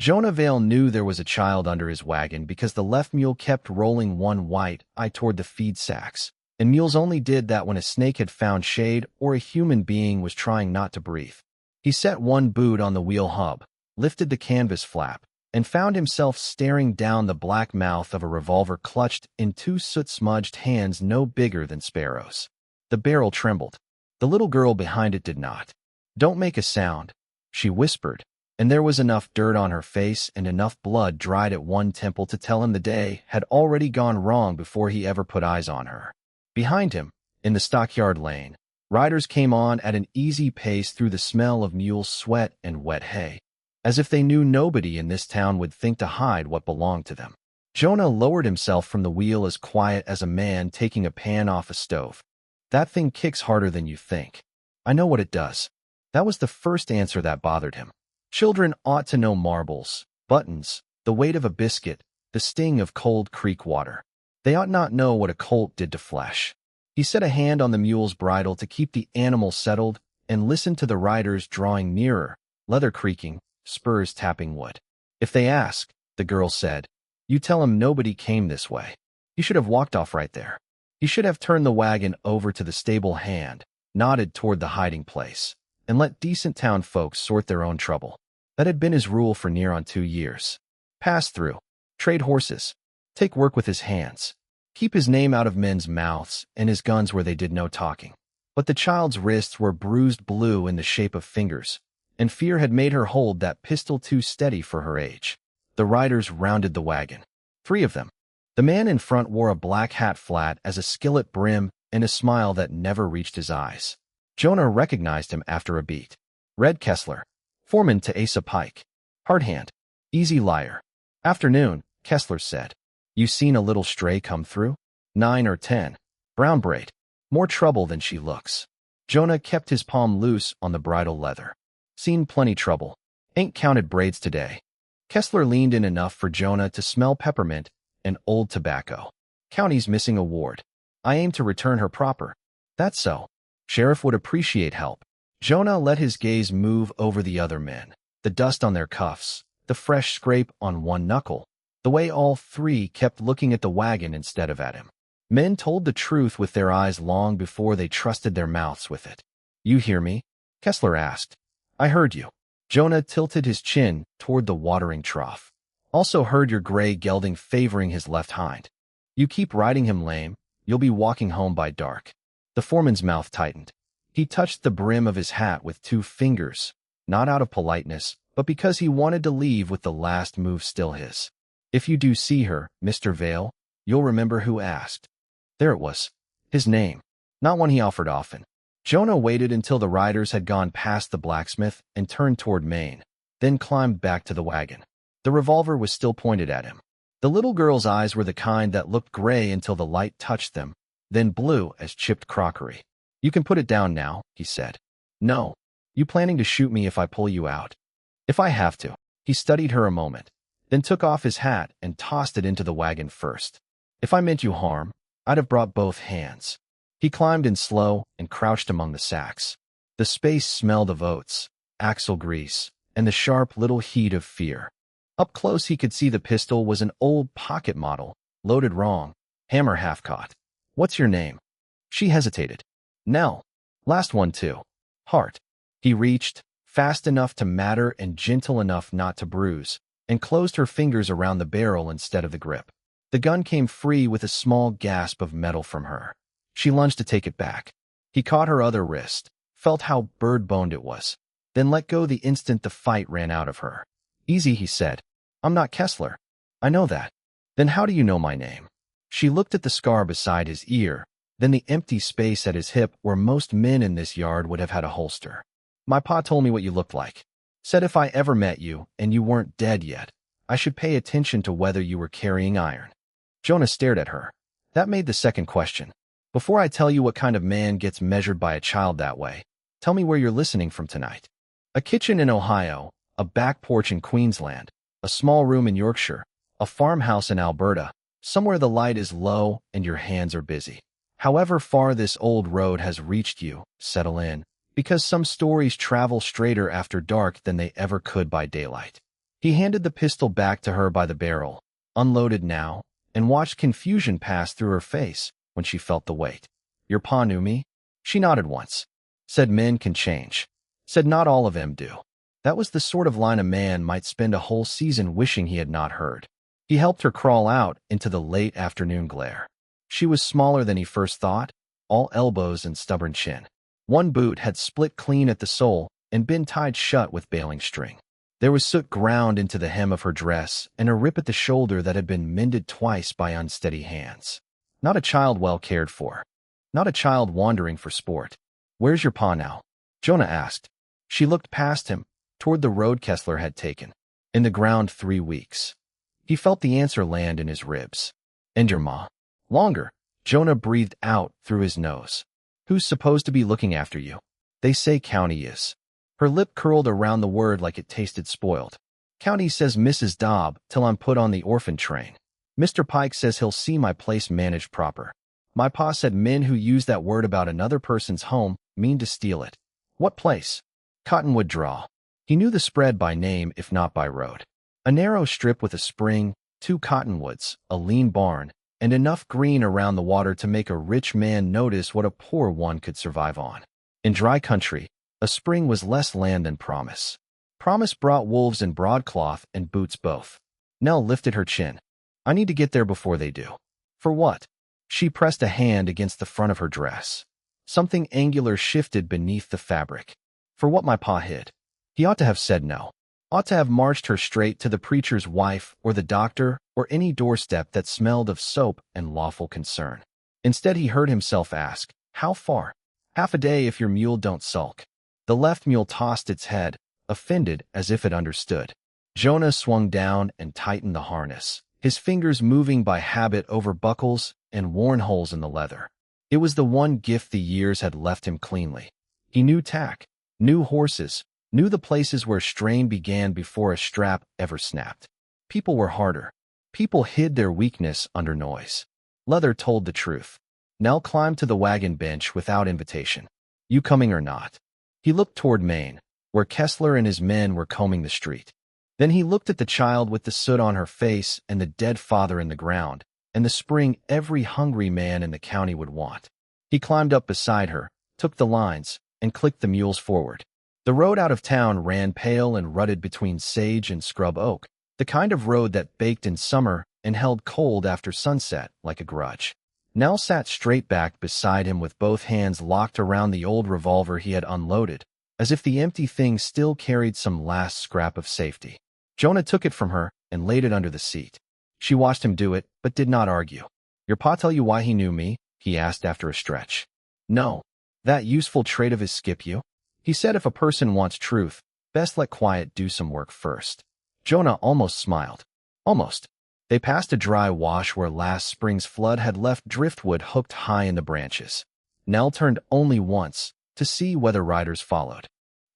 Jonah Vale knew there was a child under his wagon because the left mule kept rolling one white eye toward the feed sacks, and mules only did that when a snake had found shade or a human being was trying not to breathe. He set one boot on the wheel hub, lifted the canvas flap, and found himself staring down the black mouth of a revolver clutched in two soot-smudged hands no bigger than sparrows. The barrel trembled. The little girl behind it did not. "Don't make a sound," she whispered, and there was enough dirt on her face and enough blood dried at one temple to tell him the day had already gone wrong before he ever put eyes on her. Behind him, in the stockyard lane, riders came on at an easy pace through the smell of mule sweat and wet hay, as if they knew nobody in this town would think to hide what belonged to them. Jonah lowered himself from the wheel as quiet as a man taking a pan off a stove. "That thing kicks harder than you think. I know what it does." That was the first answer that bothered him. Children ought to know marbles, buttons, the weight of a biscuit, the sting of cold creek water. They ought not know what a colt did to flesh. He set a hand on the mule's bridle to keep the animal settled and listened to the riders drawing nearer, leather creaking, spurs tapping wood. "If they ask," the girl said, "you tell 'em nobody came this way." He should have walked off right there. He should have turned the wagon over to the stable hand, nodded toward the hiding place, and let decent town folks sort their own trouble. That had been his rule for near on 2 years. Pass through, trade horses, take work with his hands, keep his name out of men's mouths and his guns where they did no talking. But the child's wrists were bruised blue in the shape of fingers, and fear had made her hold that pistol too steady for her age. The riders rounded the wagon. 3 of them. The man in front wore a black hat flat as a skillet brim and a smile that never reached his eyes. Jonah recognized him after a beat. Red Kessler, foreman to Asa Pike. Hard hand, easy liar. "Afternoon," Kessler said. "You seen a little stray come through?" 9 or 10. Brown braid. More trouble than she looks. Jonah kept his palm loose on the bridle leather. "Seen plenty trouble. Ain't counted braids today." Kessler leaned in enough for Jonah to smell peppermint and old tobacco. "County's missing a ward. I aim to return her proper." "That's so. Sheriff would appreciate help." Jonah let his gaze move over the other men, the dust on their cuffs, the fresh scrape on one knuckle, the way all 3 kept looking at the wagon instead of at him. Men told the truth with their eyes long before they trusted their mouths with it. "You hear me?" Kessler asked. "I heard you." Jonah tilted his chin toward the watering trough. "Also heard your gray gelding favoring his left hind. You keep riding him lame, you'll be walking home by dark." The foreman's mouth tightened. He touched the brim of his hat with 2 fingers, not out of politeness, but because he wanted to leave with the last move still his. "If you do see her, Mr. Vale, you'll remember who asked." There it was. His name. Not one he offered often. Jonah waited until the riders had gone past the blacksmith and turned toward Maine, then climbed back to the wagon. The revolver was still pointed at him. The little girl's eyes were the kind that looked gray until the light touched them, then blue as chipped crockery. "You can put it down now," he said. "No. You planning to shoot me if I pull you out?" "If I have to." He studied her a moment, then took off his hat and tossed it into the wagon first. "If I meant you harm, I'd have brought both hands." He climbed in slow and crouched among the sacks. The space smelled of oats, axle grease, and the sharp little heat of fear. Up close he could see the pistol was an old pocket model, loaded wrong, hammer half caught. "What's your name?" She hesitated. "Nell. Last one too. Hart." He reached, fast enough to matter and gentle enough not to bruise, and closed her fingers around the barrel instead of the grip. The gun came free with a small gasp of metal from her. She lunged to take it back. He caught her other wrist, felt how bird-boned it was, then let go the instant the fight ran out of her. "Easy," he said. "I'm not Kessler." "I know that." "Then how do you know my name?" She looked at the scar beside his ear, then the empty space at his hip where most men in this yard would have had a holster. "My pa told me what you looked like. Said if I ever met you, and you weren't dead yet, I should pay attention to whether you were carrying iron." Jonah stared at her. That made the second question. "Before I tell you what kind of man gets measured by a child that way, tell me where you're listening from tonight." A kitchen in Ohio, a back porch in Queensland, a small room in Yorkshire, a farmhouse in Alberta, somewhere the light is low and your hands are busy. However far this old road has reached you, settle in, because some stories travel straighter after dark than they ever could by daylight. He handed the pistol back to her by the barrel, unloaded now, and watched confusion pass through her face when she felt the weight. Your pa knew me? She nodded once. Said men can change. Said not all of them do. That was the sort of line a man might spend a whole season wishing he had not heard. He helped her crawl out into the late afternoon glare. She was smaller than he first thought, all elbows and stubborn chin. One boot had split clean at the sole and been tied shut with baling string. There was soot ground into the hem of her dress and a rip at the shoulder that had been mended twice by unsteady hands. Not a child well cared for. Not a child wandering for sport. Where's your pa now? Jonah asked. She looked past him, toward the road Kessler had taken. In the ground 3 weeks. He felt the answer land in his ribs. And your ma? Longer. Jonah breathed out through his nose. Who's supposed to be looking after you? They say County is. Her lip curled around the word like it tasted spoiled. County says Mrs. Dobb till I'm put on the orphan train. Mr. Pike says he'll see my place managed proper. My pa said men who use that word about another person's home mean to steal it. What place? Cottonwood Draw. He knew the spread by name if not by road. A narrow strip with a spring, 2 cottonwoods, a lean barn, and enough green around the water to make a rich man notice what a poor one could survive on. In dry country, a spring was less land than promise. Promise brought wolves in broadcloth and boots both. Nell lifted her chin. I need to get there before they do. For what? She pressed a hand against the front of her dress. Something angular shifted beneath the fabric. For what my pa hid. He ought to have said no. Ought to have marched her straight to the preacher's wife or the doctor or any doorstep that smelled of soap and lawful concern. Instead he heard himself ask, how far? Half a day if your mule don't sulk. The left mule tossed its head, offended as if it understood. Jonah swung down and tightened the harness, his fingers moving by habit over buckles and worn holes in the leather. It was the one gift the years had left him cleanly. He knew tack, knew horses, knew the places where strain began before a strap ever snapped. People were harder. People hid their weakness under noise. Leather told the truth. Nell climbed to the wagon bench without invitation. You coming or not? He looked toward Maine, where Kessler and his men were combing the street. Then he looked at the child with the soot on her face and the dead father in the ground, and the spring every hungry man in the county would want. He climbed up beside her, took the lines, and clicked the mules forward. The road out of town ran pale and rutted between sage and scrub oak, the kind of road that baked in summer and held cold after sunset like a grudge. Nell sat straight back beside him with both hands locked around the old revolver he had unloaded, as if the empty thing still carried some last scrap of safety. Jonah took it from her and laid it under the seat. She watched him do it, but did not argue. Your pa tell you why he knew me? He asked after a stretch. No. That useful trait of his skip you? He said if a person wants truth, best let quiet do some work first. Jonah almost smiled. Almost. They passed a dry wash where last spring's flood had left driftwood hooked high in the branches. Nell turned only once to see whether riders followed.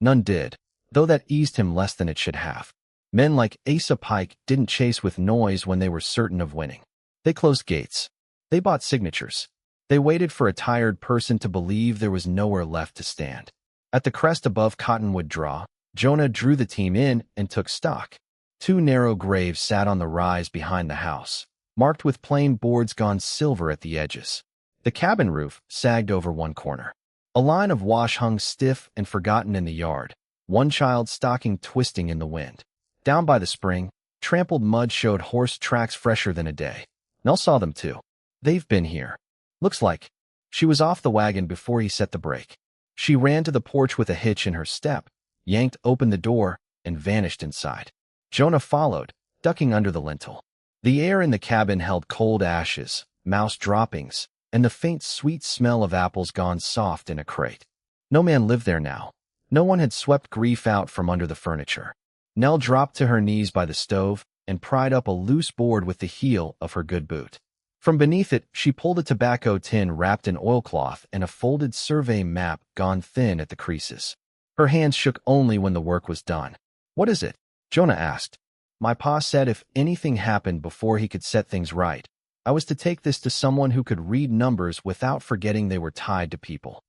None did, though that eased him less than it should have. Men like Asa Pike didn't chase with noise when they were certain of winning. They closed gates. They bought signatures. They waited for a tired person to believe there was nowhere left to stand. At the crest above Cottonwood Draw, Jonah drew the team in and took stock. 2 narrow graves sat on the rise behind the house, marked with plain boards gone silver at the edges. The cabin roof sagged over one corner. A line of wash hung stiff and forgotten in the yard, one child's stocking twisting in the wind. Down by the spring, trampled mud showed horse tracks fresher than a day. Nell saw them too. They've been here. Looks like. She was off the wagon before he set the brake. She ran to the porch with a hitch in her step, yanked open the door, and vanished inside. Jonah followed, ducking under the lintel. The air in the cabin held cold ashes, mouse droppings, and the faint sweet smell of apples gone soft in a crate. No man lived there now. No one had swept grief out from under the furniture. Nell dropped to her knees by the stove and pried up a loose board with the heel of her good boot. From beneath it, she pulled a tobacco tin wrapped in oilcloth and a folded survey map gone thin at the creases. Her hands shook only when the work was done. What is it? Jonah asked. My pa said if anything happened before he could set things right, I was to take this to someone who could read numbers without forgetting they were tied to people.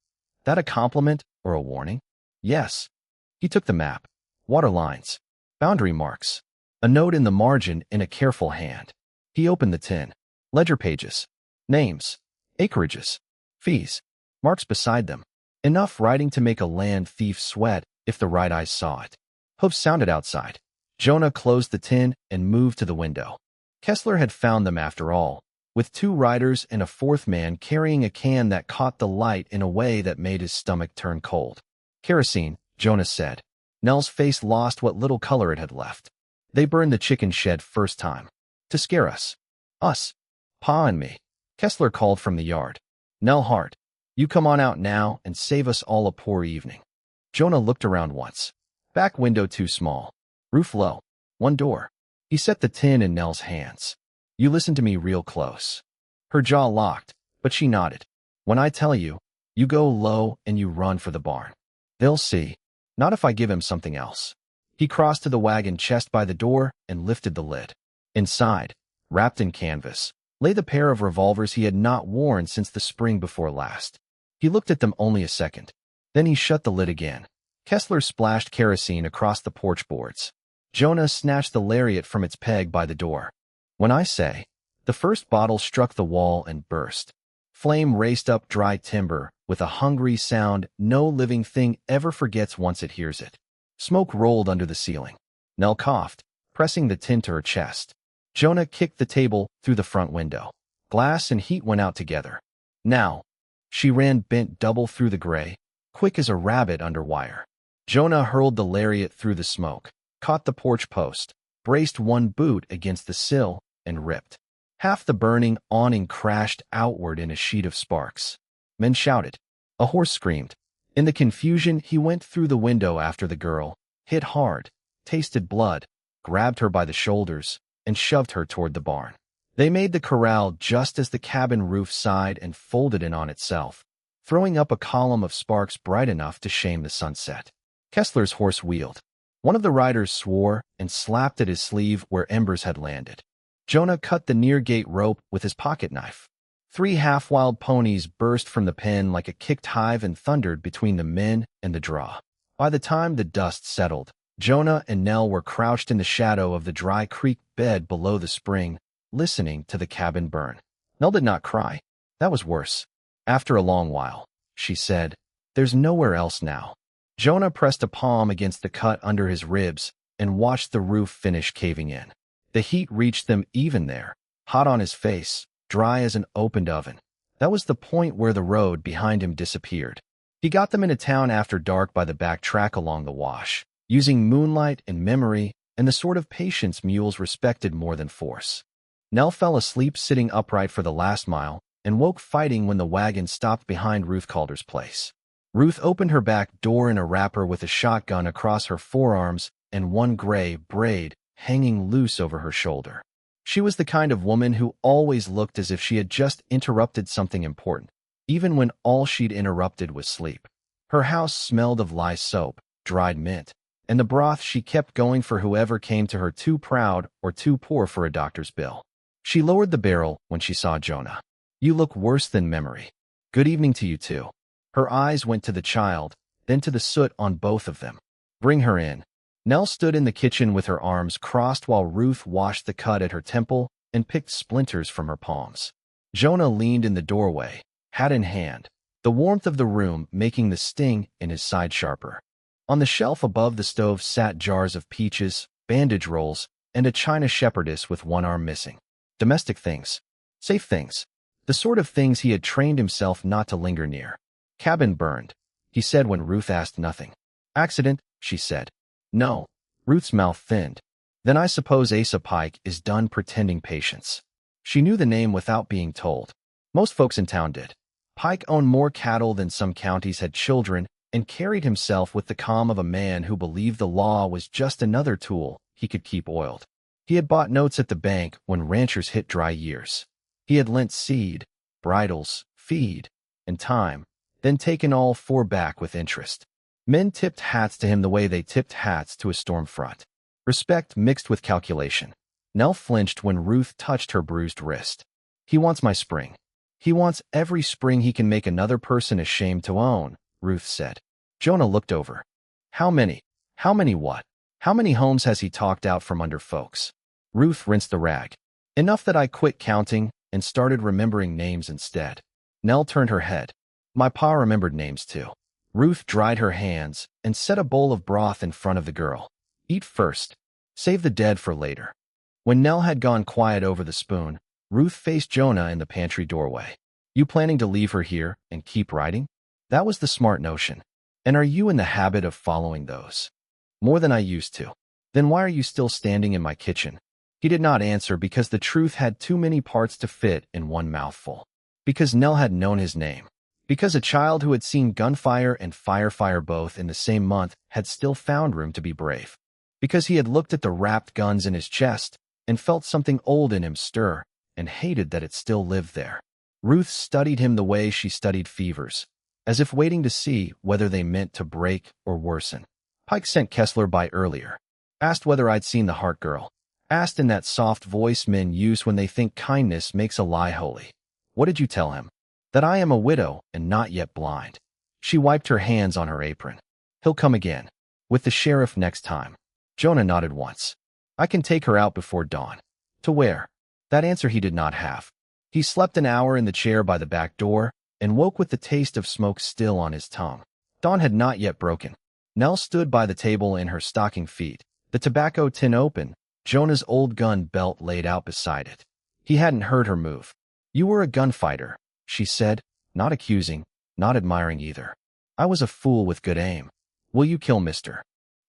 That a compliment or a warning? Yes. He took the map. Water lines. Boundary marks. A note in the margin in a careful hand. He opened the tin. Ledger pages. Names. Acreages. Fees. Marks beside them. Enough writing to make a land thief sweat if the right eyes saw it. Hoofs sounded outside. Jonah closed the tin and moved to the window. Kessler had found them after all, with 2 riders and a 4th man carrying a can that caught the light in a way that made his stomach turn cold. Kerosene, Jonah said. Nell's face lost what little color it had left. They burned the chicken shed first time. To scare us. Us. Pa and me. Kessler called from the yard. Nell Hart, you come on out now and save us all a poor evening. Jonah looked around once. Back window too small. Roof low. 1 door. He set the tin in Nell's hands. You listen to me real close. Her jaw locked, but she nodded. When I tell you, you go low and you run for the barn. They'll see. Not if I give him something else. He crossed to the wagon chest by the door and lifted the lid. Inside, wrapped in canvas, lay the pair of revolvers he had not worn since the spring before last. He looked at them only a second. Then he shut the lid again. Kessler splashed kerosene across the porch boards. Jonah snatched the lariat from its peg by the door. When I say, the first bottle struck the wall and burst. Flame raced up dry timber with a hungry sound no living thing ever forgets once it hears it. Smoke rolled under the ceiling. Nell coughed, pressing the tin to her chest. Jonah kicked the table through the front window. Glass and heat went out together. Now, she ran bent double through the gray, quick as a rabbit under wire. Jonah hurled the lariat through the smoke, caught the porch post, braced one boot against the sill, and ripped. Half the burning awning crashed outward in a sheet of sparks. Men shouted. A horse screamed. In the confusion, he went through the window after the girl, hit hard, tasted blood, grabbed her by the shoulders, and shoved her toward the barn. They made the corral just as the cabin roof sighed and folded in on itself, throwing up a column of sparks bright enough to shame the sunset. Kessler's horse wheeled. One of the riders swore and slapped at his sleeve where embers had landed. Jonah cut the near-gate rope with his pocket knife. 3 half-wild ponies burst from the pen like a kicked hive and thundered between the men and the draw. By the time the dust settled, Jonah and Nell were crouched in the shadow of the dry creek bed below the spring, listening to the cabin burn. Nell did not cry. That was worse. After a long while, she said, "There's nowhere else now." Jonah pressed a palm against the cut under his ribs and watched the roof finish caving in. The heat reached them even there, hot on his face, dry as an opened oven. That was the point where the road behind him disappeared. He got them into town after dark by the back track along the wash, using moonlight and memory and the sort of patience mules respected more than force. Nell fell asleep sitting upright for the last mile and woke fighting when the wagon stopped behind Ruth Calder's place. Ruth opened her back door in a wrapper with a shotgun across her forearms and one gray braid hanging loose over her shoulder. She was the kind of woman who always looked as if she had just interrupted something important, even when all she'd interrupted was sleep. Her house smelled of lye soap, dried mint, and the broth she kept going for whoever came to her too proud or too poor for a doctor's bill. She lowered the barrel when she saw Jonah. "You look worse than memory. Good evening to you too." Her eyes went to the child, then to the soot on both of them. "Bring her in." Nell stood in the kitchen with her arms crossed while Ruth washed the cut at her temple and picked splinters from her palms. Jonah leaned in the doorway, hat in hand, the warmth of the room making the sting in his side sharper. On the shelf above the stove sat jars of peaches, bandage rolls, and a china shepherdess with one arm missing. Domestic things. Safe things. The sort of things he had trained himself not to linger near. "Cabin burned," he said when Ruth asked nothing. "Accident," she said. "No." Ruth's mouth thinned. "Then I suppose Asa Pike is done pretending patience." She knew the name without being told. Most folks in town did. Pike owned more cattle than some counties had children and carried himself with the calm of a man who believed the law was just another tool he could keep oiled. He had bought notes at the bank when ranchers hit dry years. He had lent seed, bridles, feed, and time, then taken all 4 back with interest. Men tipped hats to him the way they tipped hats to a storm front. Respect mixed with calculation. Nell flinched when Ruth touched her bruised wrist. "He wants my spring. He wants every spring he can make another person ashamed to own," Ruth said. Jonah looked over. "How many? How many what?" How many homes has he talked out from under folks? Ruth rinsed the rag. Enough that I quit counting and started remembering names instead. Nell turned her head. My pa remembered names too. Ruth dried her hands and set a bowl of broth in front of the girl. Eat first. Save the dead for later. When Nell had gone quiet over the spoon, Ruth faced Jonah in the pantry doorway. You planning to leave her here and keep writing? That was the smart notion. And are you in the habit of following those? More than I used to. Then why are you still standing in my kitchen? He did not answer because the truth had too many parts to fit in one mouthful. Because Nell had known his name. Because a child who had seen gunfire and fire both in the same month had still found room to be brave. Because he had looked at the wrapped guns in his chest and felt something old in him stir and hated that it still lived there. Ruth studied him the way she studied fevers, as if waiting to see whether they meant to break or worsen. Pike sent Kessler by earlier. Asked whether I'd seen the Heart Girl. Asked in that soft voice men use when they think kindness makes a lie holy. What did you tell him? That I am a widow and not yet blind. She wiped her hands on her apron. He'll come again. With the sheriff next time. Jonah nodded once. I can take her out before dawn. To where? That answer he did not have. He slept an hour in the chair by the back door and woke with the taste of smoke still on his tongue. Dawn had not yet broken. Nell stood by the table in her stocking feet, the tobacco tin open, Jonah's old gun belt laid out beside it. He hadn't heard her move. You were a gunfighter, she said, not accusing, not admiring either. I was a fool with good aim. Will you kill Mr.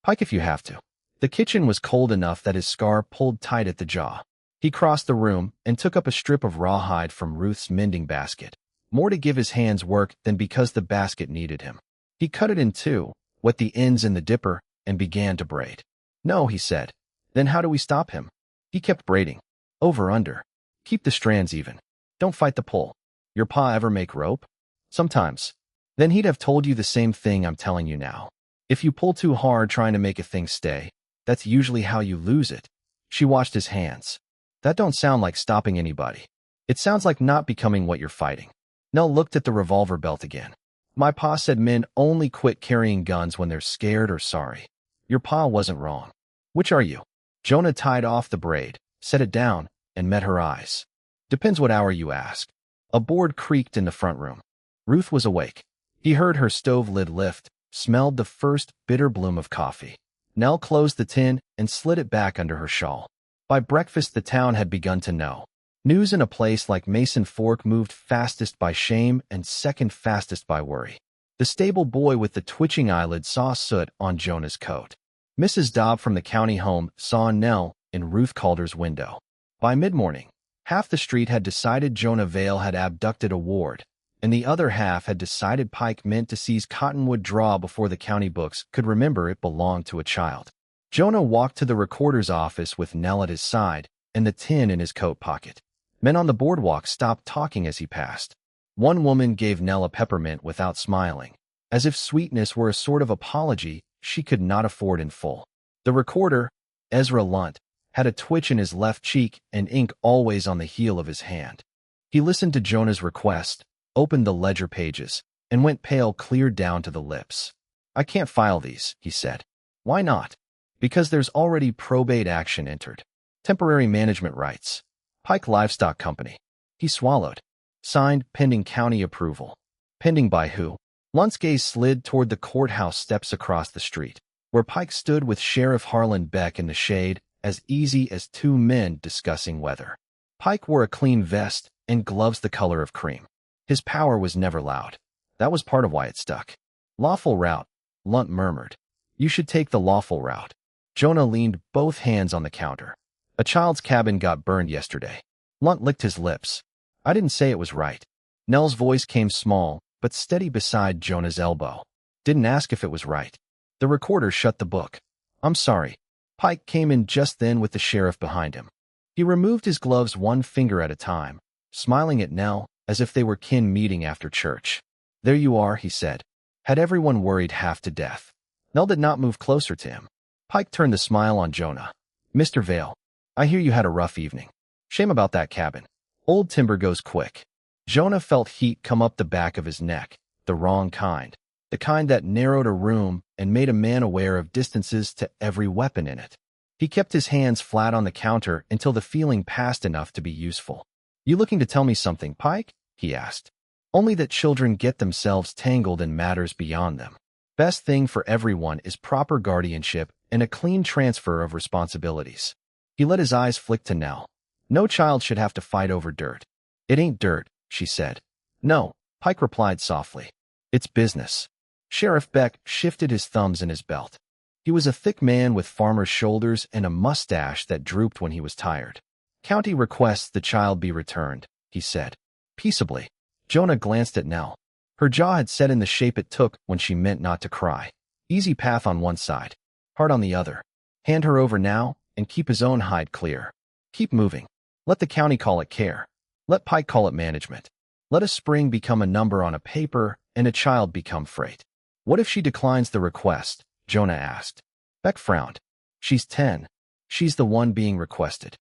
Pike if you have to? The kitchen was cold enough that his scar pulled tight at the jaw. He crossed the room and took up a strip of rawhide from Ruth's mending basket, more to give his hands work than because the basket needed him. He cut it in two, wet the ends in the dipper, and began to braid. No, he said. Then how do we stop him? He kept braiding. Over under. Keep the strands even. Don't fight the pull. Your pa ever make rope? Sometimes. Then he'd have told you the same thing I'm telling you now. If you pull too hard trying to make a thing stay, that's usually how you lose it. She washed his hands. That don't sound like stopping anybody. It sounds like not becoming what you're fighting. Nell looked at the revolver belt again. My pa said men only quit carrying guns when they're scared or sorry. Your pa wasn't wrong. Which are you? Jonah tied off the braid, set it down, and met her eyes. Depends what hour you ask. A board creaked in the front room. Ruth was awake. He heard her stove lid lift, smelled the first bitter bloom of coffee. Nell closed the tin and slid it back under her shawl. By breakfast the town had begun to know. News in a place like Mason Fork moved fastest by shame and second fastest by worry. The stable boy with the twitching eyelid saw soot on Jonah's coat. Mrs. Dobb from the county home saw Nell in Ruth Calder's window. By mid-morning, half the street had decided Jonah Vale had abducted a ward, and the other half had decided Pike meant to seize Cottonwood Draw before the county books could remember it belonged to a child. Jonah walked to the recorder's office with Nell at his side and the tin in his coat pocket. Men on the boardwalk stopped talking as he passed. One woman gave Nell a peppermint without smiling, as if sweetness were a sort of apology she could not afford in full. The recorder, Ezra Lunt, had a twitch in his left cheek and ink always on the heel of his hand. He listened to Jonah's request, opened the ledger pages, and went pale clear down to the lips. I can't file these, he said. Why not? Because there's already probate action entered. Temporary management rights. Pike Livestock Company. He swallowed. Signed, pending county approval. Pending by who? Lunt's gaze slid toward the courthouse steps across the street, where Pike stood with Sheriff Harlan Beck in the shade, as easy as two men discussing weather. Pike wore a clean vest and gloves the color of cream. His power was never loud. That was part of why it stuck. Lawful route, Lunt murmured. You should take the lawful route. Jonah leaned both hands on the counter. A child's cabin got burned yesterday. Lunt licked his lips. I didn't say it was right. Nell's voice came small, but steady beside Jonah's elbow. Didn't ask if it was right. The recorder shut the book. I'm sorry. Pike came in just then with the sheriff behind him. He removed his gloves one finger at a time, smiling at Nell as if they were kin meeting after church. There you are, he said. Had everyone worried half to death. Nell did not move closer to him. Pike turned the smile on Jonah. Mr. Vale, I hear you had a rough evening. Shame about that cabin. Old timber goes quick. Jonah felt heat come up the back of his neck, the wrong kind, the kind that narrowed a room and made a man aware of distances to every weapon in it. He kept his hands flat on the counter until the feeling passed enough to be useful. "You looking to tell me something, Pike?" he asked. "Only that children get themselves tangled in matters beyond them. Best thing for everyone is proper guardianship and a clean transfer of responsibilities." He let his eyes flick to Nell. "No child should have to fight over dirt." "It ain't dirt," she said. "No," Pike replied softly. "It's business." Sheriff Beck shifted his thumbs in his belt. He was a thick man with farmer's shoulders and a mustache that drooped when he was tired. "County requests the child be returned," he said. Peaceably. Jonah glanced at Nell. Her jaw had set in the shape it took when she meant not to cry. Easy path on one side, hard on the other. Hand her over now and keep his own hide clear. Keep moving. Let the county call it care. Let Pike call it management. Let a spring become a number on a paper and a child become freight. "What if she declines the request?" Jonah asked. Beck frowned. "She's 10. She's the one being requested."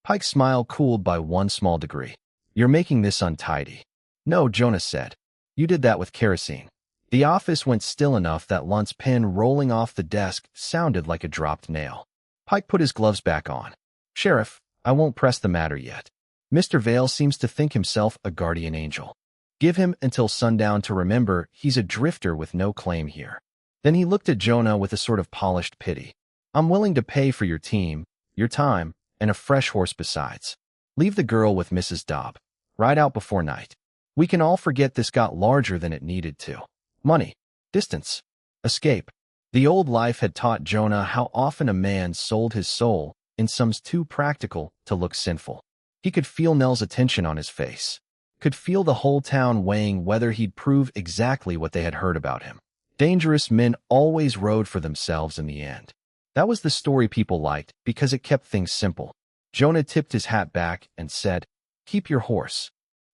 Pike's smile cooled by one small degree. "You're making this untidy." "No," Jonah said. "You did that with kerosene." The office went still enough that Lunt's pen rolling off the desk sounded like a dropped nail. Pike put his gloves back on. "Sheriff, I won't press the matter yet. Mr. Vale seems to think himself a guardian angel. Give him until sundown to remember he's a drifter with no claim here." Then he looked at Jonah with a sort of polished pity. "I'm willing to pay for your team, your time, and a fresh horse besides. Leave the girl with Mrs. Dobb. Ride out before night. We can all forget this got larger than it needed to. Money, distance, escape." The old life had taught Jonah how often a man sold his soul in sums too practical to look sinful. He could feel Nell's attention on his face, could feel the whole town weighing whether he'd prove exactly what they had heard about him. Dangerous men always rode for themselves in the end. That was the story people liked because it kept things simple. Jonah tipped his hat back and said, "Keep your horse."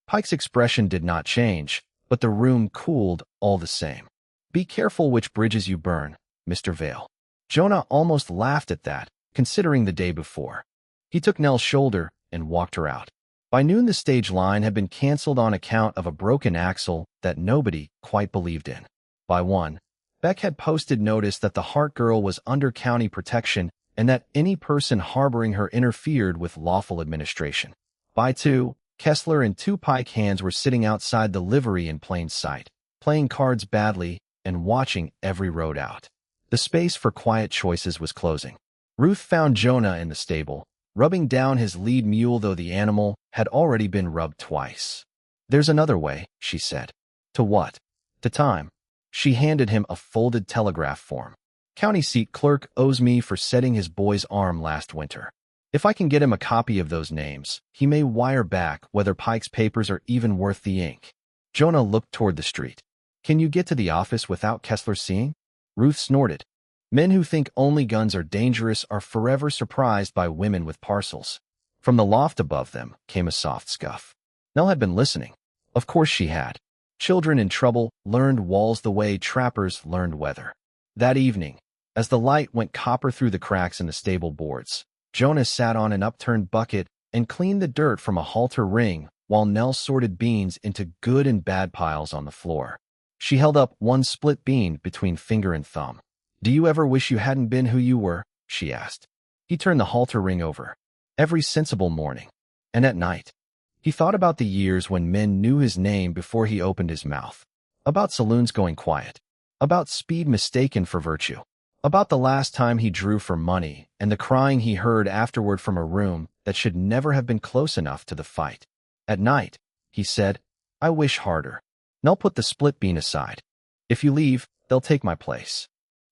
Pike's expression did not change, but the room cooled all the same. "Be careful which bridges you burn, Mr. Vale." Jonah almost laughed at that, considering the day before. He took Nell's shoulder and walked her out. By noon the stage line had been canceled on account of a broken axle that nobody quite believed in. By 1, Beck had posted notice that the Hart girl was under county protection and that any person harboring her interfered with lawful administration. By 2, Kessler and 2 Pike hands were sitting outside the livery in plain sight, playing cards badly and watching every road out. The space for quiet choices was closing. Ruth found Jonah in the stable, rubbing down his lead mule though the animal had already been rubbed twice. "There's another way," she said. "To what?" "To time." She handed him a folded telegraph form. "County seat clerk owes me for setting his boy's arm last winter. If I can get him a copy of those names, he may wire back whether Pike's papers are even worth the ink." Jonah looked toward the street. "Can you get to the office without Kessler seeing?" Ruth snorted. Men who think only guns are dangerous are forever surprised by women with parcels. From the loft above them came a soft scuff. Nell had been listening. Of course she had. Children in trouble learned walls the way trappers learned weather. That evening, as the light went copper through the cracks in the stable boards, Jonah sat on an upturned bucket and cleaned the dirt from a halter ring while Nell sorted beans into good and bad piles on the floor. She held up one split bean between finger and thumb. "Do you ever wish you hadn't been who you were?" she asked. He turned the halter ring over. "Every sensible morning. And at night." He thought about the years when men knew his name before he opened his mouth. About saloons going quiet. About speed mistaken for virtue. About the last time he drew for money and the crying he heard afterward from a room that should never have been close enough to the fight. "At night," he said, "I wish harder." Nell put the split bean aside. "If you leave, they'll take my place."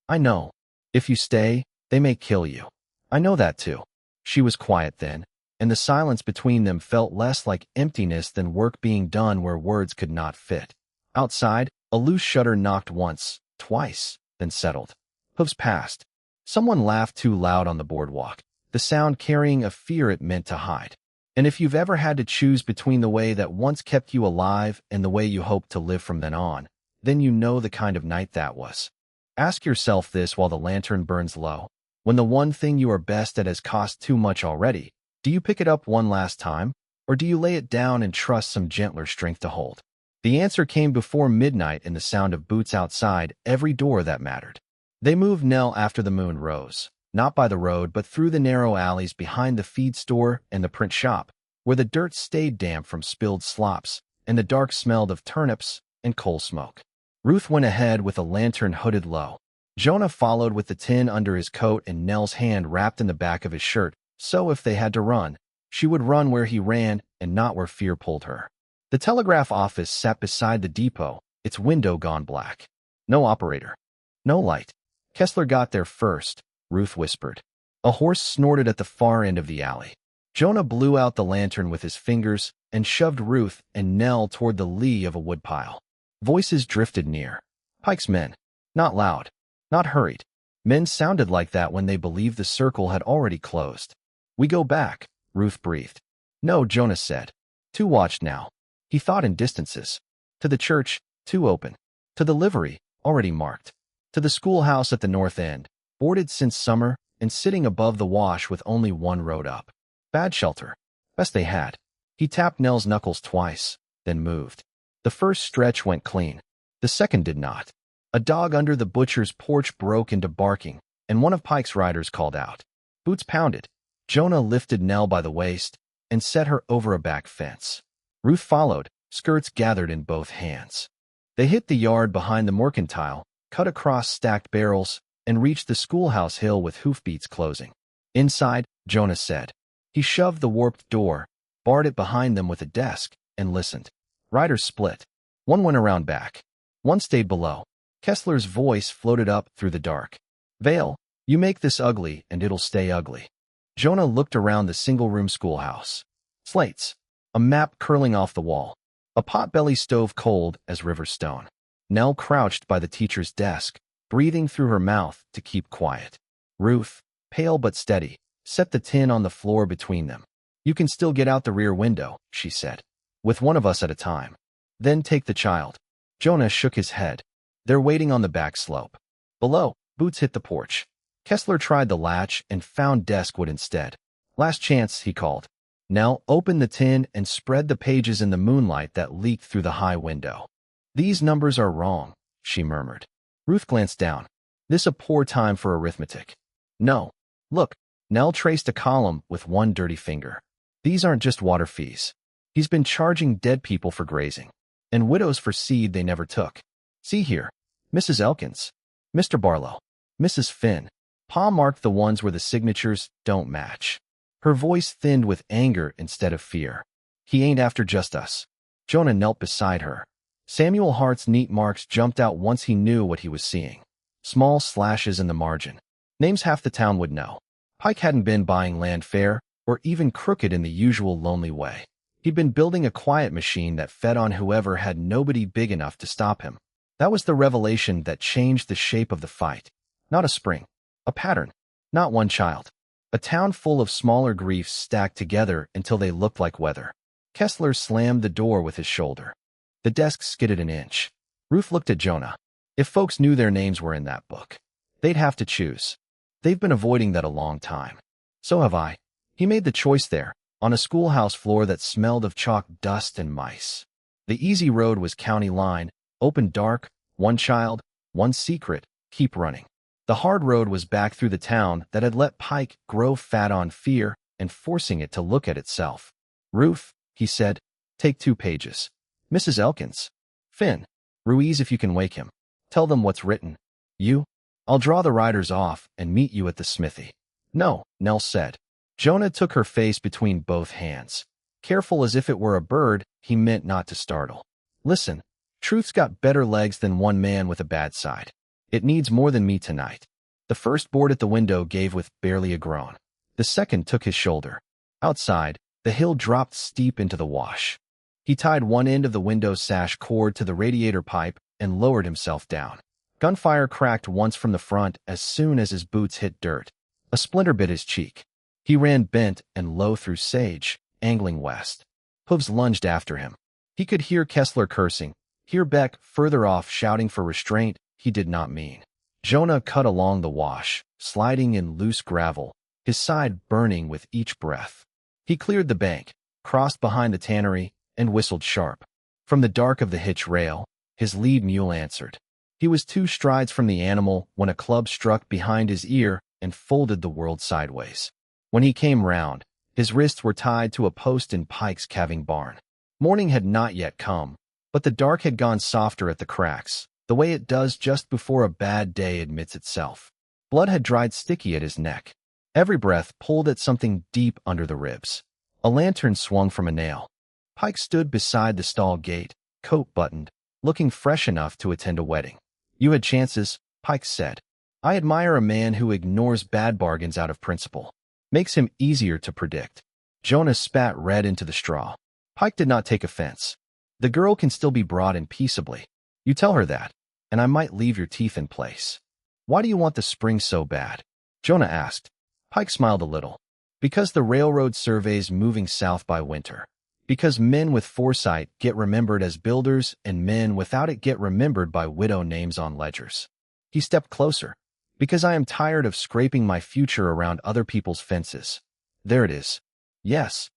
"I know. If you stay, they may kill you." "I know that too." She was quiet then, and the silence between them felt less like emptiness than work being done where words could not fit. Outside, a loose shutter knocked once, twice, then settled. Hooves passed. Someone laughed too loud on the boardwalk, the sound carrying a fear it meant to hide. And if you've ever had to choose between the way that once kept you alive and the way you hoped to live from then on, then you know the kind of night that was. Ask yourself this while the lantern burns low. When the one thing you are best at has cost too much already, do you pick it up one last time, or do you lay it down and trust some gentler strength to hold? The answer came before midnight in the sound of boots outside every door that mattered. They moved Nell after the moon rose, not by the road but through the narrow alleys behind the feed store and the print shop, where the dirt stayed damp from spilled slops and the dark smelled of turnips and coal smoke. Ruth went ahead with a lantern hooded low. Jonah followed with the tin under his coat and Nell's hand wrapped in the back of his shirt, so if they had to run, she would run where he ran and not where fear pulled her. The telegraph office sat beside the depot, its window gone black. No operator. No light. Kessler got there first, Ruth whispered. A horse snorted at the far end of the alley. Jonah blew out the lantern with his fingers and shoved Ruth and Nell toward the lee of a woodpile. Voices drifted near. Pike's men. Not loud. Not hurried. Men sounded like that when they believed the circle had already closed. We go back, Ruth breathed. No, Jonah said. Too watched now. He thought in distances. To the church, too open. To the livery, already marked. To the schoolhouse at the north end, boarded since summer and sitting above the wash with only one road up. Bad shelter. Best they had. He tapped Nell's knuckles twice, then moved. The first stretch went clean. The second did not. A dog under the butcher's porch broke into barking, and one of Pike's riders called out. Boots pounded. Jonah lifted Nell by the waist and set her over a back fence. Ruth followed, skirts gathered in both hands. They hit the yard behind the mercantile, cut across stacked barrels, and reached the schoolhouse hill with hoofbeats closing. Inside, Jonah said. He shoved the warped door, barred it behind them with a desk, and listened. Riders split. One went around back. One stayed below. Kessler's voice floated up through the dark. Vale, you make this ugly and it'll stay ugly. Jonah looked around the single-room schoolhouse. Slates. A map curling off the wall. A potbelly stove cold as river stone. Nell crouched by the teacher's desk, breathing through her mouth to keep quiet. Ruth, pale but steady, set the tin on the floor between them. You can still get out the rear window, she said. With one of us at a time. Then take the child. Jonah shook his head. They're waiting on the back slope. Below, Boots hit the porch. Kessler tried the latch and found deskwood instead. Last chance, he called. Nell opened the tin and spread the pages in the moonlight that leaked through the high window. These numbers are wrong, she murmured. Ruth glanced down. This a poor time for arithmetic. No. Look, Nell traced a column with one dirty finger. These aren't just water fees. He's been charging dead people for grazing, and widows for seed they never took. See here. Mrs. Elkins, Mr. Barlow, Mrs. Finn. Pa marked the ones where the signatures don't match. Her voice thinned with anger instead of fear. He ain't after just us. Jonah knelt beside her. Samuel Hart's neat marks jumped out once he knew what he was seeing. Small slashes in the margin. Names half the town would know. Pike hadn't been buying land fair, or even crooked in the usual lonely way. He'd been building a quiet machine that fed on whoever had nobody big enough to stop him. That was the revelation that changed the shape of the fight. Not a spring. A pattern. Not one child. A town full of smaller griefs stacked together until they looked like weather. Kessler slammed the door with his shoulder. The desk skidded an inch. Ruth looked at Jonah. If folks knew their names were in that book, they'd have to choose. They've been avoiding that a long time. So have I. He made the choice there, on a schoolhouse floor that smelled of chalk dust and mice. The easy road was county line, open dark, one child, one secret, keep running. The hard road was back through the town that had let Pike grow fat on fear and forcing it to look at itself. Ruth, he said, take 2 pages. Mrs. Elkins. Finn. Ruiz if you can wake him. Tell them what's written. You? I'll draw the riders off and meet you at the smithy. No, Nell said. Jonah took her face between both hands. Careful as if it were a bird, he meant not to startle. Listen, truth's got better legs than one man with a bad side. It needs more than me tonight. The first board at the window gave with barely a groan. The second took his shoulder. Outside, the hill dropped steep into the wash. He tied one end of the window sash cord to the radiator pipe and lowered himself down. Gunfire cracked once from the front as soon as his boots hit dirt. A splinter bit his cheek. He ran bent and low through sage, angling west. Hooves lunged after him. He could hear Kessler cursing, hear Beck further off shouting for restraint he did not mean. Jonah cut along the wash, sliding in loose gravel, his side burning with each breath. He cleared the bank, crossed behind the tannery, and whistled sharp. From the dark of the hitch rail, his lead mule answered. He was 2 strides from the animal when a club struck behind his ear and folded the world sideways. When he came round, his wrists were tied to a post in Pike's calving barn. Morning had not yet come, but the dark had gone softer at the cracks, the way it does just before a bad day admits itself. Blood had dried sticky at his neck. Every breath pulled at something deep under the ribs. A lantern swung from a nail. Pike stood beside the stall gate, coat buttoned, looking fresh enough to attend a wedding. "You had chances," Pike said. "I admire a man who ignores bad bargains out of principle. Makes him easier to predict." Jonah spat red into the straw. Pike did not take offense. "The girl can still be brought in peaceably. You tell her that, and I might leave your teeth in place." "Why do you want the spring so bad?" Jonah asked. Pike smiled a little. "Because the railroad surveys moving south by winter. Because men with foresight get remembered as builders and men without it get remembered by widow names on ledgers." He stepped closer. "Because I am tired of scraping my future around other people's fences." "There it is." "Yes."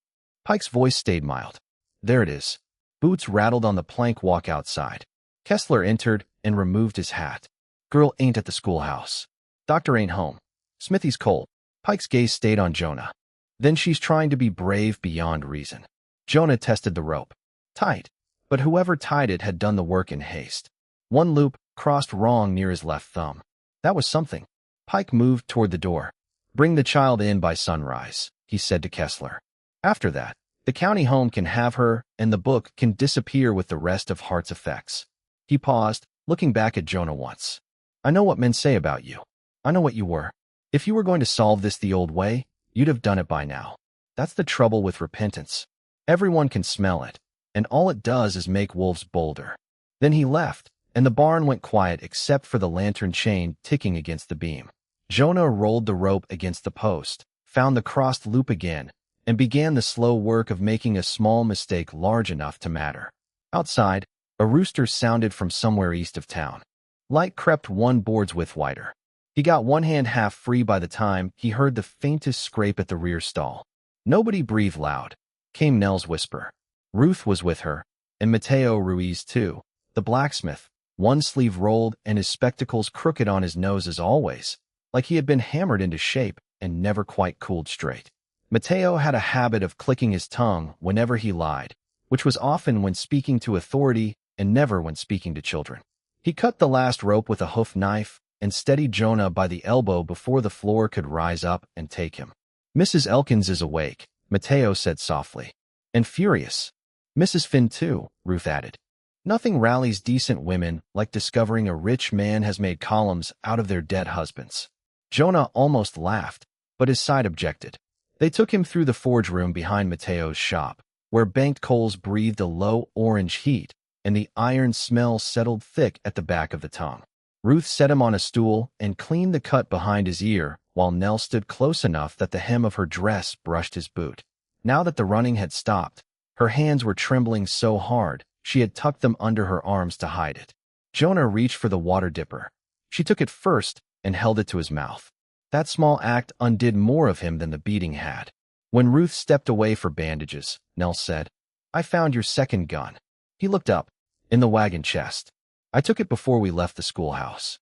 Pike's voice stayed mild. "There it is." Boots rattled on the plank walk outside. Kessler entered and removed his hat. "Girl ain't at the schoolhouse. Doctor ain't home. Smithy's cold." Pike's gaze stayed on Jonah. "Then she's trying to be brave beyond reason." Jonah tested the rope. Tight, but whoever tied it had done the work in haste. One loop crossed wrong near his left thumb. That was something. Pike moved toward the door. "Bring the child in by sunrise," he said to Kessler. "After that, the county home can have her and the book can disappear with the rest of Hart's effects." He paused, looking back at Jonah once. "I know what men say about you. I know what you were. If you were going to solve this the old way, you'd have done it by now. That's the trouble with repentance. Everyone can smell it, and all it does is make wolves bolder." Then he left, and the barn went quiet except for the lantern chain ticking against the beam. Jonah rolled the rope against the post, found the crossed loop again, and began the slow work of making a small mistake large enough to matter. Outside, a rooster sounded from somewhere east of town. Light crept 1 board's width wider. He got one hand half free by the time he heard the faintest scrape at the rear stall. "Nobody breathe loud," came Nell's whisper. Ruth was with her, and Mateo Ruiz too, the blacksmith, one sleeve rolled and his spectacles crooked on his nose as always, like he had been hammered into shape and never quite cooled straight. Mateo had a habit of clicking his tongue whenever he lied, which was often when speaking to authority and never when speaking to children. He cut the last rope with a hoof knife and steadied Jonah by the elbow before the floor could rise up and take him. "Mrs. Elkins is awake," Mateo said softly. "And furious. Mrs. Finn too," Ruth added. "Nothing rallies decent women like discovering a rich man has made columns out of their dead husbands." Jonah almost laughed, but his side objected. They took him through the forge room behind Mateo's shop, where banked coals breathed a low orange heat, and the iron smell settled thick at the back of the tongue. Ruth set him on a stool and cleaned the cut behind his ear, while Nell stood close enough that the hem of her dress brushed his boot. Now that the running had stopped, her hands were trembling so hard she had tucked them under her arms to hide it. Jonah reached for the water dipper. She took it first and held it to his mouth. That small act undid more of him than the beating had. When Ruth stepped away for bandages, Nell said, "I found your second gun." He looked up. "In the wagon chest. I took it before we left the schoolhouse."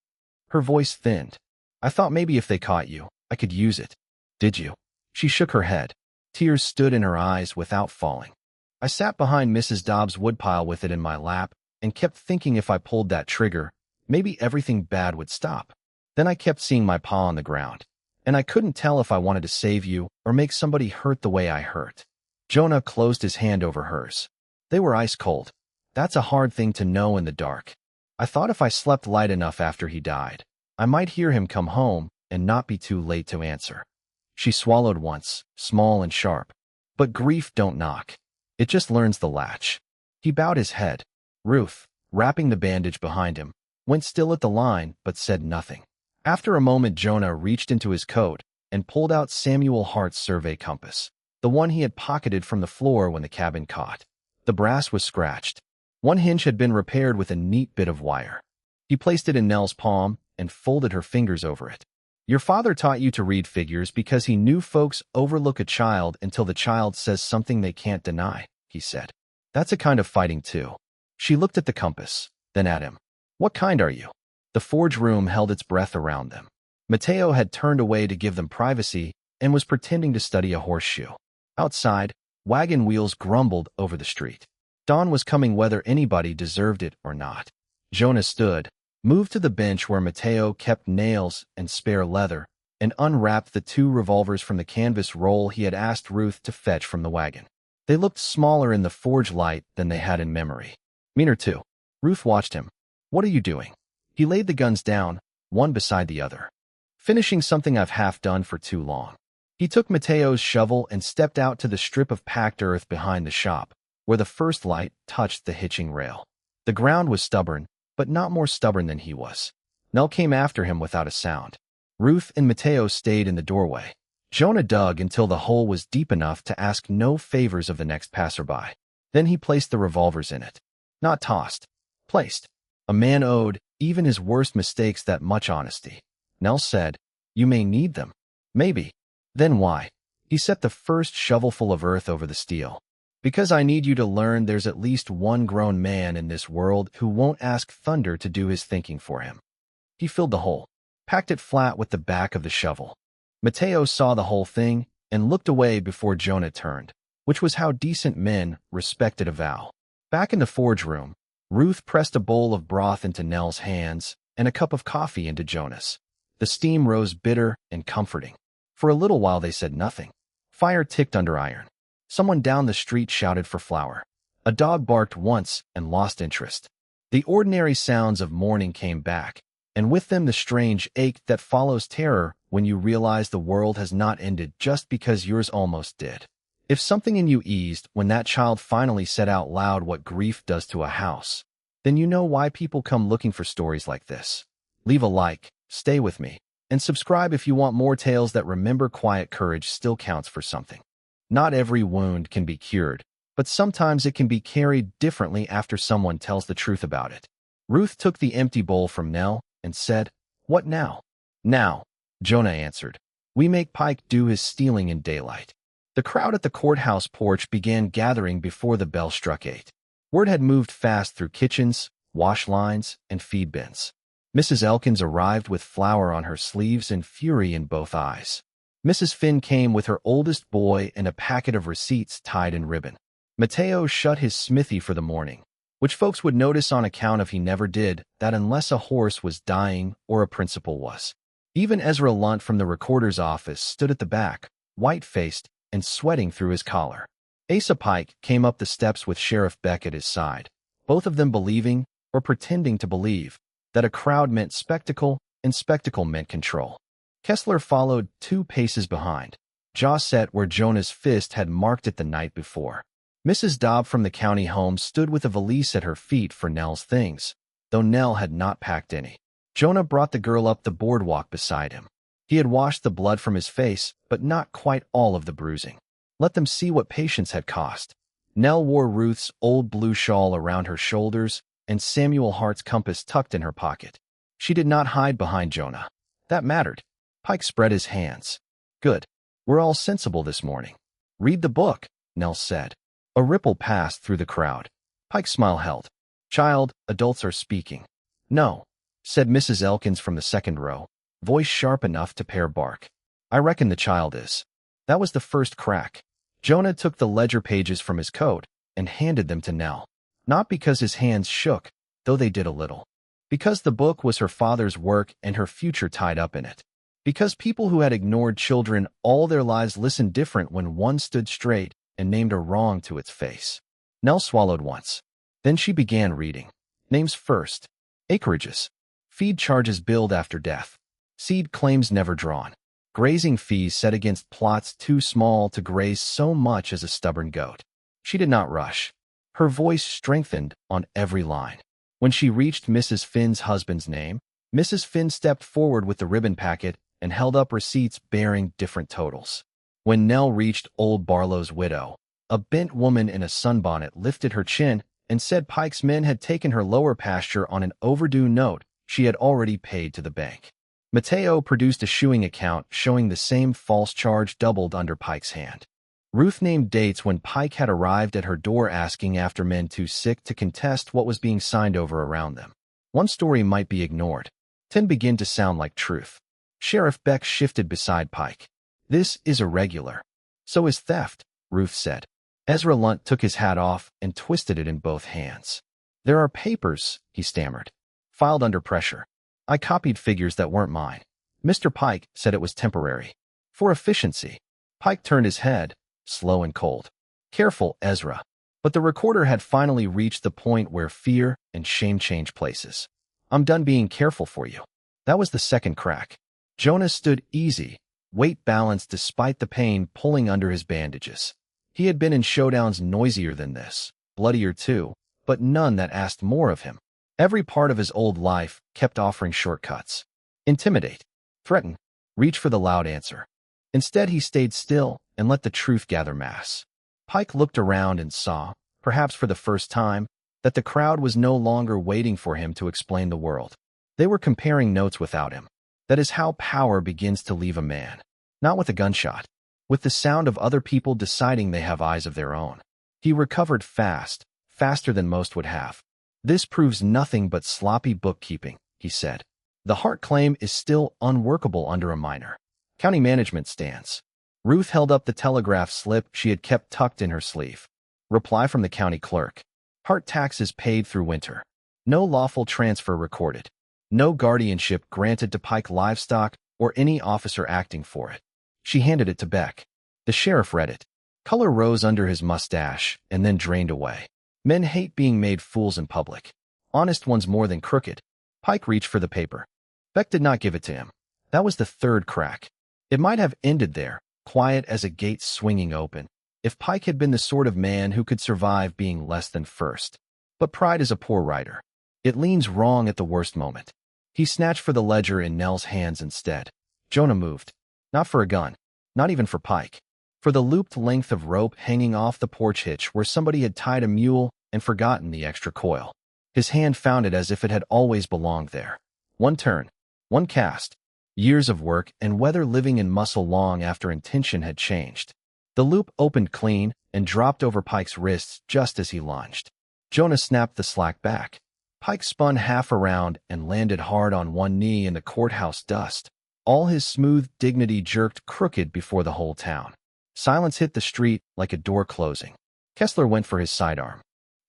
Her voice thinned. "I thought maybe if they caught you, I could use it." "Did you?" She shook her head. Tears stood in her eyes without falling. "I sat behind Mrs. Dobbs' woodpile with it in my lap and kept thinking if I pulled that trigger, maybe everything bad would stop. Then I kept seeing my paw on the ground, and I couldn't tell if I wanted to save you or make somebody hurt the way I hurt." Jonah closed his hand over hers. They were ice cold. "That's a hard thing to know in the dark. I thought if I slept light enough after he died, I might hear him come home and not be too late to answer." She swallowed once, small and sharp. "But grief don't knock. It just learns the latch." He bowed his head. Ruth, wrapping the bandage behind him, went still at the line but said nothing. After a moment, Jonah reached into his coat and pulled out Samuel Hart's survey compass, the one he had pocketed from the floor when the cabin caught. The brass was scratched. One hinge had been repaired with a neat bit of wire. He placed it in Nell's palm and folded her fingers over it. "Your father taught you to read figures because he knew folks overlook a child until the child says something they can't deny," he said. "That's a kind of fighting too." She looked at the compass, then at him. "What kind are you?" The forge room held its breath around them. Mateo had turned away to give them privacy and was pretending to study a horseshoe. Outside, wagon wheels grumbled over the street. Dawn was coming whether anybody deserved it or not. Jonah stood, moved to the bench where Mateo kept nails and spare leather, and unwrapped the 2 revolvers from the canvas roll he had asked Ruth to fetch from the wagon. They looked smaller in the forge light than they had in memory. Meaner too. Ruth watched him. "What are you doing?" He laid the guns down, one beside the other. "Finishing something I've half done for too long." He took Mateo's shovel and stepped out to the strip of packed earth behind the shop, where the first light touched the hitching rail. The ground was stubborn, but not more stubborn than he was. Nell came after him without a sound. Ruth and Mateo stayed in the doorway. Jonah dug until the hole was deep enough to ask no favors of the next passerby. Then he placed the revolvers in it. Not tossed. Placed. A man owed even his worst mistakes that much honesty. Nell said, "You may need them." "Maybe." "Then why?" He set the first shovelful of earth over the steel. "Because I need you to learn there's at least one grown man in this world who won't ask thunder to do his thinking for him." He filled the hole, packed it flat with the back of the shovel. Mateo saw the whole thing and looked away before Jonah turned, which was how decent men respected a vow. Back in the forge room, Ruth pressed a bowl of broth into Nell's hands and a cup of coffee into Jonah's. The steam rose bitter and comforting. For a little while they said nothing. Fire ticked under iron. Someone down the street shouted for flour. A dog barked once and lost interest. The ordinary sounds of morning came back, and with them the strange ache that follows terror when you realize the world has not ended just because yours almost did. If something in you eased when that child finally said out loud what grief does to a house, then you know why people come looking for stories like this. Leave a like, stay with me, and subscribe if you want more tales that remember quiet courage still counts for something. Not every wound can be cured, but sometimes it can be carried differently after someone tells the truth about it. Ruth took the empty bowl from Nell and said, "What now?" "Now," Jonah answered. "We make Pike do his stealing in daylight." The crowd at the courthouse porch began gathering before the bell struck 8. Word had moved fast through kitchens, wash lines, and feed bins. Mrs. Elkins arrived with flour on her sleeves and fury in both eyes. Mrs. Finn came with her oldest boy and a packet of receipts tied in ribbon. Mateo shut his smithy for the morning, which folks would notice on account of he never did that unless a horse was dying or a principal was. Even Ezra Lunt from the recorder's office stood at the back, white-faced and sweating through his collar. Asa Pike came up the steps with Sheriff Beck at his side, both of them believing, or pretending to believe, that a crowd meant spectacle and spectacle meant control. Kessler followed 2 paces behind, jaw set where Jonah's fist had marked it the night before. Mrs. Dobb from the county home stood with a valise at her feet for Nell's things, though Nell had not packed any. Jonah brought the girl up the boardwalk beside him. He had washed the blood from his face, but not quite all of the bruising. Let them see what patience had cost. Nell wore Ruth's old blue shawl around her shoulders and Samuel Hart's compass tucked in her pocket. She did not hide behind Jonah. That mattered. Pike spread his hands. "Good. We're all sensible this morning." "Read the book," Nell said. A ripple passed through the crowd. Pike's smile held. "Child, adults are speaking." "No," said Mrs. Elkins from the second row, voice sharp enough to pair bark. "I reckon the child is." That was the first crack. Jonah took the ledger pages from his coat and handed them to Nell. Not because his hands shook, though they did a little. Because the book was her father's work and her future tied up in it. Because people who had ignored children all their lives listened different when one stood straight and named a wrong to its face. Nell swallowed once. Then she began reading. Names first. Acreages. Feed charges billed after death. Seed claims never drawn. Grazing fees set against plots too small to graze so much as a stubborn goat. She did not rush. Her voice strengthened on every line. When she reached Mrs. Finn's husband's name, Mrs. Finn stepped forward with the ribbon packet and held up receipts bearing different totals. When Nell reached old Barlow's widow, a bent woman in a sunbonnet lifted her chin and said Pike's men had taken her lower pasture on an overdue note she had already paid to the bank. Mateo produced a shoeing account showing the same false charge doubled under Pike's hand. Ruth named dates when Pike had arrived at her door asking after men too sick to contest what was being signed over around them. One story might be ignored, 10 began to sound like truth. Sheriff Beck shifted beside Pike. This is irregular. So is theft, Ruth said. Ezra Lunt took his hat off and twisted it in both hands. There are papers, he stammered. Filed under pressure. I copied figures that weren't mine. Mr. Pike said it was temporary. For efficiency. Pike turned his head, slow and cold. Careful, Ezra. But the recorder had finally reached the point where fear and shame change places. I'm done being careful for you. That was the second crack. Jonah stood easy, weight balanced despite the pain pulling under his bandages. He had been in showdowns noisier than this, bloodier too, but none that asked more of him. Every part of his old life kept offering shortcuts. Intimidate, threaten, reach for the loud answer. Instead, he stayed still and let the truth gather mass. Pike looked around and saw, perhaps for the first time, that the crowd was no longer waiting for him to explain the world. They were comparing notes without him. That is how power begins to leave a man. Not with a gunshot. With the sound of other people deciding they have eyes of their own. He recovered fast, faster than most would have. This proves nothing but sloppy bookkeeping, he said. The Hart claim is still unworkable under a minor. County management stands. Ruth held up the telegraph slip she had kept tucked in her sleeve. Reply from the county clerk. Hart taxes paid through winter. No lawful transfer recorded. No guardianship granted to Pike livestock or any officer acting for it. She handed it to Beck. The sheriff read it. Color rose under his mustache and then drained away. Men hate being made fools in public. Honest ones more than crooked. Pike reached for the paper. Beck did not give it to him. That was the third crack. It might have ended there, quiet as a gate swinging open, if Pike had been the sort of man who could survive being less than first. But pride is a poor writer. It leans wrong at the worst moment. He snatched for the ledger in Nell's hands instead. Jonah moved. Not for a gun. Not even for Pike. For the looped length of rope hanging off the porch hitch where somebody had tied a mule and forgotten the extra coil. His hand found it as if it had always belonged there. One turn. One cast. Years of work and weather living in muscle long after intention had changed. The loop opened clean and dropped over Pike's wrists just as he lunged. Jonah snapped the slack back. Pike spun half around and landed hard on one knee in the courthouse dust. All his smooth dignity jerked crooked before the whole town. Silence hit the street like a door closing. Kessler went for his sidearm.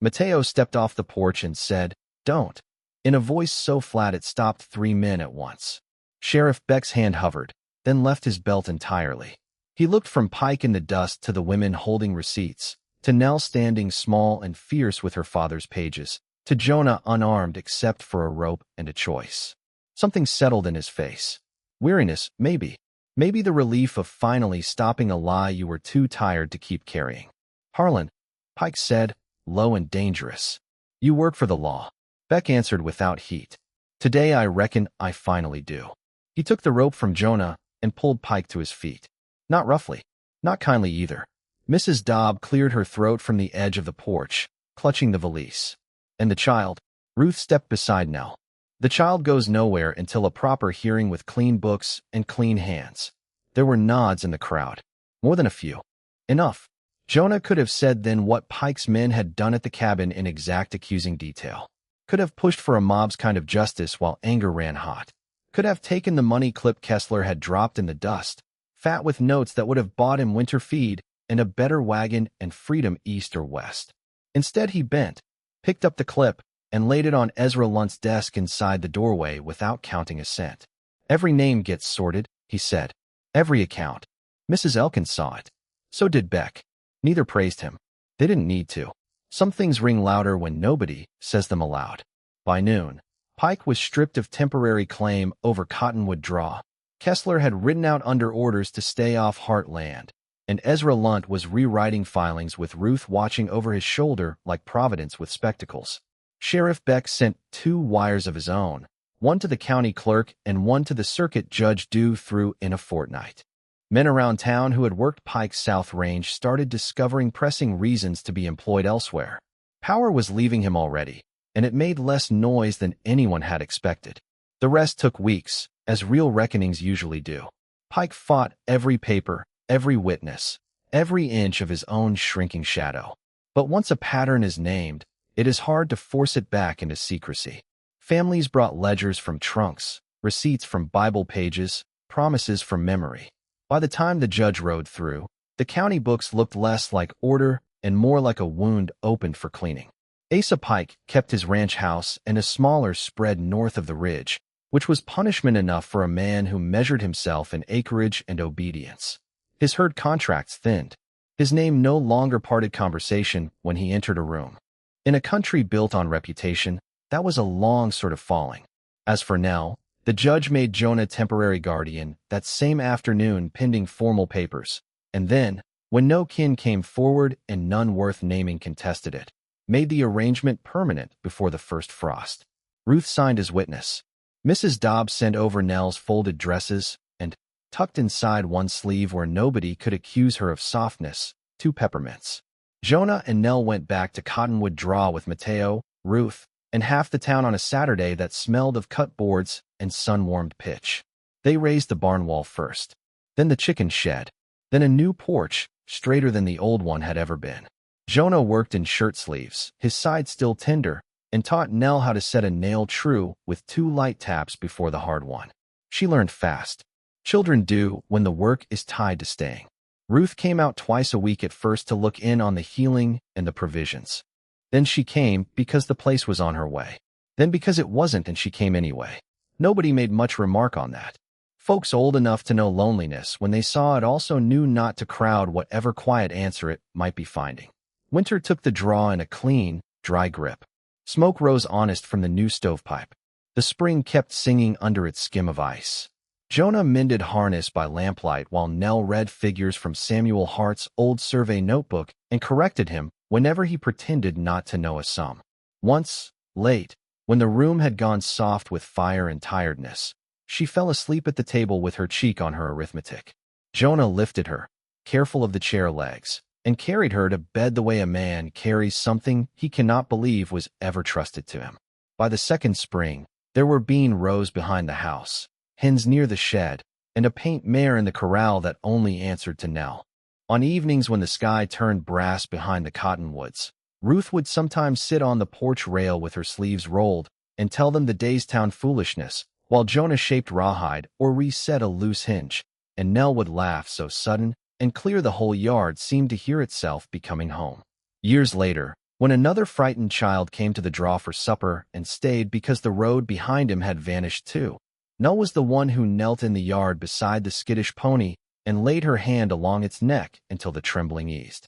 Mateo stepped off the porch and said, "Don't," in a voice so flat it stopped 3 men at once. Sheriff Beck's hand hovered, then left his belt entirely. He looked from Pike in the dust to the women holding receipts, to Nell standing small and fierce with her father's pages, to Jonah unarmed except for a rope and a choice. Something settled in his face. Weariness, maybe. Maybe the relief of finally stopping a lie you were too tired to keep carrying. "Harlan," Pike said, low and dangerous. "You work for the law." Beck answered without heat. "Today I reckon I finally do." He took the rope from Jonah and pulled Pike to his feet. Not roughly. Not kindly either. Mrs. Dobb cleared her throat from the edge of the porch, clutching the valise. "And the child?" Ruth stepped beside Nell. "The child goes nowhere until a proper hearing with clean books and clean hands." There were nods in the crowd. More than a few. Enough. Jonah could have said then what Pike's men had done at the cabin in exact accusing detail. Could have pushed for a mob's kind of justice while anger ran hot. Could have taken the money clip Kessler had dropped in the dust, fat with notes that would have bought him winter feed and a better wagon and freedom east or west. Instead he bent, picked up the clip, and laid it on Ezra Lunt's desk inside the doorway without counting a cent. "Every name gets sorted," he said. "Every account." Mrs. Elkins saw it. So did Beck. Neither praised him. They didn't need to. Some things ring louder when nobody says them aloud. By noon, Pike was stripped of temporary claim over Cottonwood Draw. Kessler had ridden out under orders to stay off Heartland, and Ezra Lunt was rewriting filings with Ruth watching over his shoulder like Providence with spectacles. Sheriff Beck sent 2 wires of his own, one to the county clerk and one to the circuit judge due through in a fortnight. Men around town who had worked Pike's South Range started discovering pressing reasons to be employed elsewhere. Power was leaving him already, and it made less noise than anyone had expected. The rest took weeks, as real reckonings usually do. Pike fought every paper, every witness, every inch of his own shrinking shadow. But once a pattern is named, it is hard to force it back into secrecy. Families brought ledgers from trunks, receipts from Bible pages, promises from memory. By the time the judge rode through, the county books looked less like order and more like a wound opened for cleaning. Asa Pike kept his ranch house and a smaller spread north of the ridge, which was punishment enough for a man who measured himself in acreage and obedience. His herd contracts thinned. His name no longer parted conversation when he entered a room. In a country built on reputation, that was a long sort of falling. As for Nell, the judge made Jonah temporary guardian that same afternoon pending formal papers, and then, when no kin came forward and none worth naming contested it, made the arrangement permanent before the first frost. Ruth signed as witness. Mrs. Dobbs sent over Nell's folded dresses, and, tucked inside one sleeve where nobody could accuse her of softness, 2 peppermints. Jonah and Nell went back to Cottonwood Draw with Mateo, Ruth, and half the town on a Saturday that smelled of cut boards and sun-warmed pitch. They raised the barn wall first, then the chicken shed, then a new porch, straighter than the old one had ever been. Jonah worked in shirt sleeves, his side still tender, and taught Nell how to set a nail true with 2 light taps before the hard one. She learned fast. Children do when the work is tied to staying. Ruth came out twice a week at first to look in on the healing and the provisions. Then she came because the place was on her way. Then because it wasn't and she came anyway. Nobody made much remark on that. Folks old enough to know loneliness when they saw it also knew not to crowd whatever quiet answer it might be finding. Winter took the draw in a clean, dry grip. Smoke rose honest from the new stovepipe. The spring kept singing under its skim of ice. Jonah mended harness by lamplight while Nell read figures from Samuel Hart's old survey notebook and corrected him whenever he pretended not to know a sum. Once, late, when the room had gone soft with fire and tiredness, she fell asleep at the table with her cheek on her arithmetic. Jonah lifted her, careful of the chair legs, and carried her to bed the way a man carries something he cannot believe was ever trusted to him. By the second spring, there were bean rows behind the house, hens near the shed, and a paint mare in the corral that only answered to Nell. On evenings when the sky turned brass behind the cottonwoods, Ruth would sometimes sit on the porch rail with her sleeves rolled and tell them the day's town foolishness, while Jonah shaped rawhide or reset a loose hinge, and Nell would laugh so sudden and clear the whole yard seemed to hear itself becoming home. Years later, when another frightened child came to the draw for supper and stayed because the road behind him had vanished too, Nell was the one who knelt in the yard beside the skittish pony and laid her hand along its neck until the trembling eased.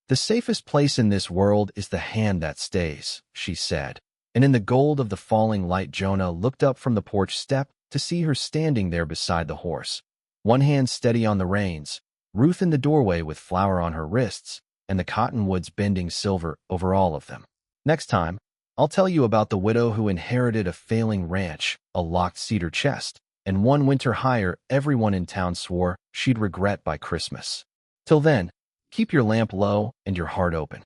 "The safest place in this world is the hand that stays," she said, and in the gold of the falling light Jonah looked up from the porch step to see her standing there beside the horse, one hand steady on the reins, Ruth in the doorway with flour on her wrists, and the cottonwoods bending silver over all of them. Next time, I'll tell you about the widow who inherited a failing ranch, a locked cedar chest, and one winter hire everyone in town swore she'd regret by Christmas. Till then, keep your lamp low and your heart open.